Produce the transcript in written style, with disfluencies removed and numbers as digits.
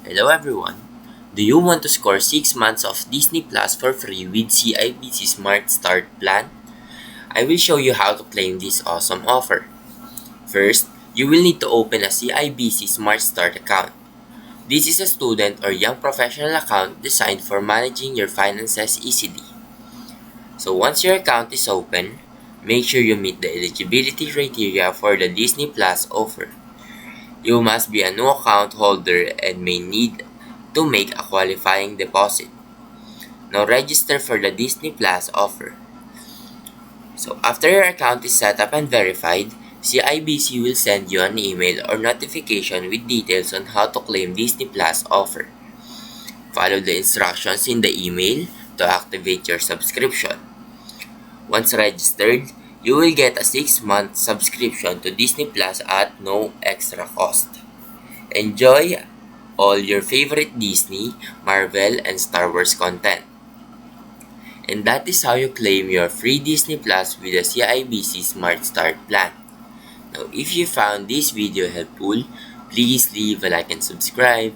Hello everyone! Do you want to score 6 months of Disney Plus for free with CIBC Smart Start Plan? I will show you how to claim this awesome offer. First, you will need to open a CIBC Smart Start account. This is a student or young professional account designed for managing your finances easily. So once your account is open, make sure you meet the eligibility criteria for the Disney Plus offer. You must be a new account holder and may need to make a qualifying deposit. Now register for the Disney Plus offer. So after your account is set up and verified, CIBC will send you an email or notification with details on how to claim Disney Plus offer. Follow the instructions in the email to activate your subscription. Once registered, you will get a 6-month subscription to Disney Plus at no extra cost. Enjoy all your favorite Disney, Marvel, and Star Wars content. And that is how you claim your free Disney Plus with the CIBC Smart Start Plan. Now, if you found this video helpful, please leave a like and subscribe.